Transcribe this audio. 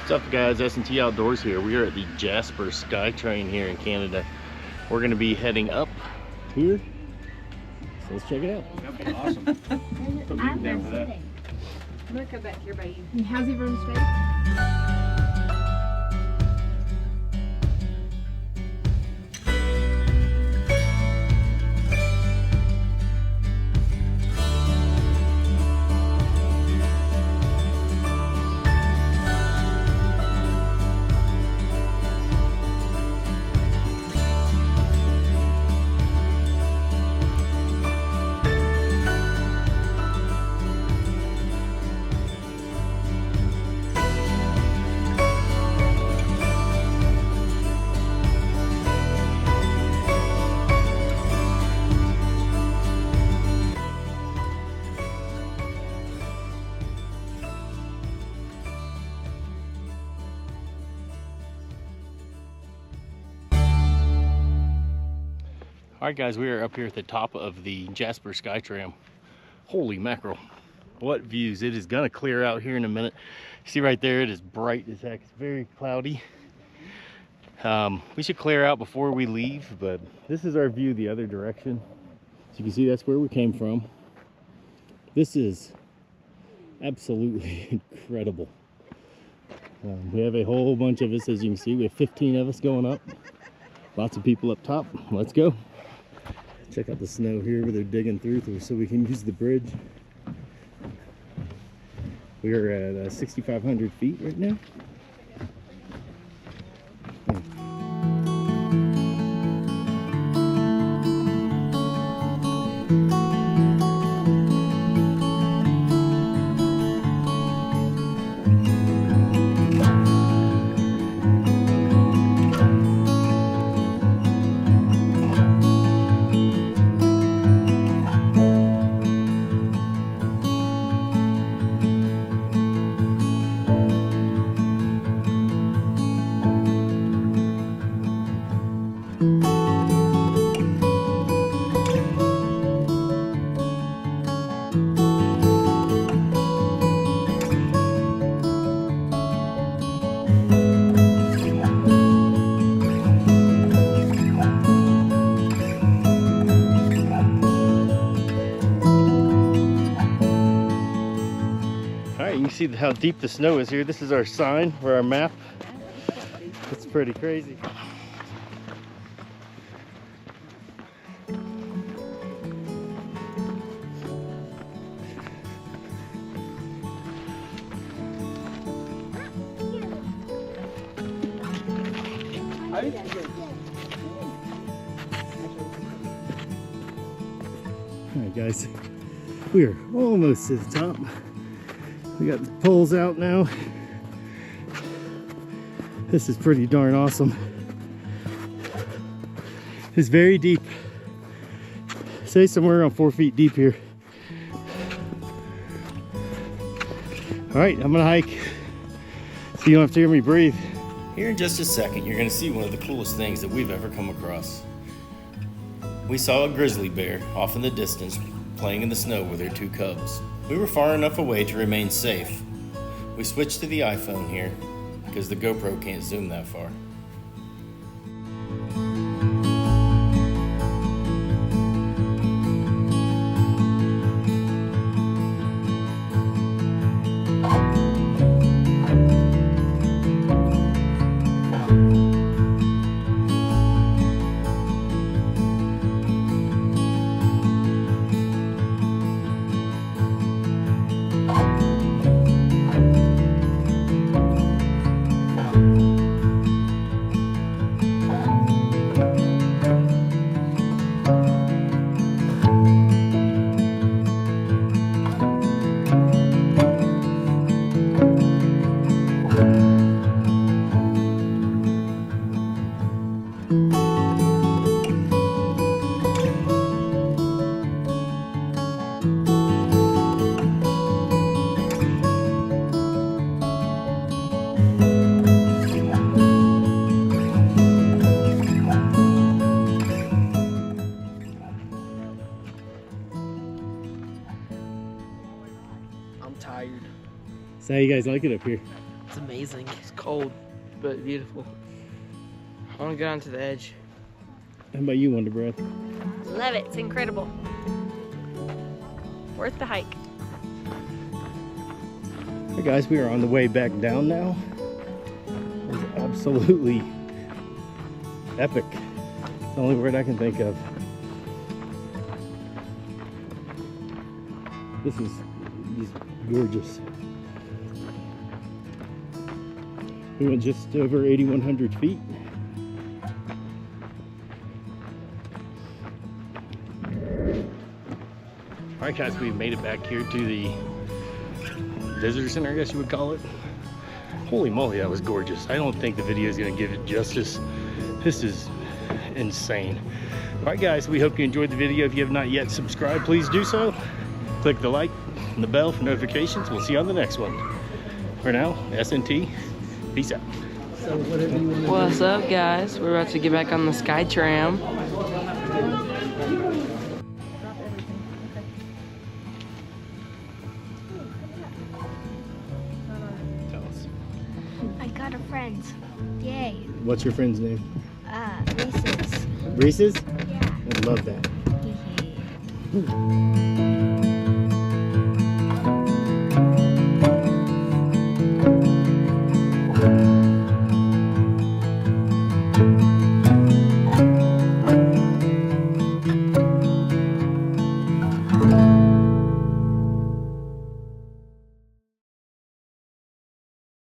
What's up guys, S&T Outdoors here. We are at the Jasper Sky Tram here in Canada. We're going to be heading up here, so let's check it out. Okay, awesome. Put me down for that. I'm gonna come back here by you. How's he run straight? Alright guys, we are up here at the top of the Jasper Sky Tram. Holy mackerel, what views. It is gonna clear out here in a minute. See right there, it is bright as heck. It's very cloudy. We should clear out before we leave, but this is our view the other direction. So you can see that's where we came from. This is absolutely incredible. We have a whole bunch of us, as you can see. We have 15 of us going up. Lots of people up top. Let's go. Check out the snow here where they're digging through so we can use the bridge. We are at 6,500 feet right now. You can see how deep the snow is here. This is our sign for our map. It's pretty crazy. Alright guys, we are almost to the top. We got the poles out now. This is pretty darn awesome. It's very deep. Say somewhere around 4 feet deep here. All right, I'm gonna hike so you don't have to hear me breathe. Here in just a second, you're gonna see one of the coolest things that we've ever come across. We saw a grizzly bear off in the distance playing in the snow with her 2 cubs. We were far enough away to remain safe. We switched to the iPhone here because the GoPro can't zoom that far. I'm tired. So how you guys like it up here? It's amazing. It's cold, but beautiful. I want to go down to the edge. How about you, Wonder Breath? Love it. It's incredible. Worth the hike. Hey guys, we are on the way back down now. It was absolutely epic. It's the only word I can think of. This is gorgeous. We went just over 8,100 feet. Alright guys, we've made it back here to the visitor center, I guess you would call it. Holy moly, that was gorgeous. I don't think the video is going to give it justice. This is insane. Alright guys, we hope you enjoyed the video. If you have not yet subscribed, please do so. Click the like and the bell for notifications. We'll see you on the next one. For now, SNT, peace out. What's up, guys? We're about to get back on the Sky Tram. Tell us. I got a friend. Yay. What's your friend's name? Reese's. Reese's? Yeah. I love that. Hehe.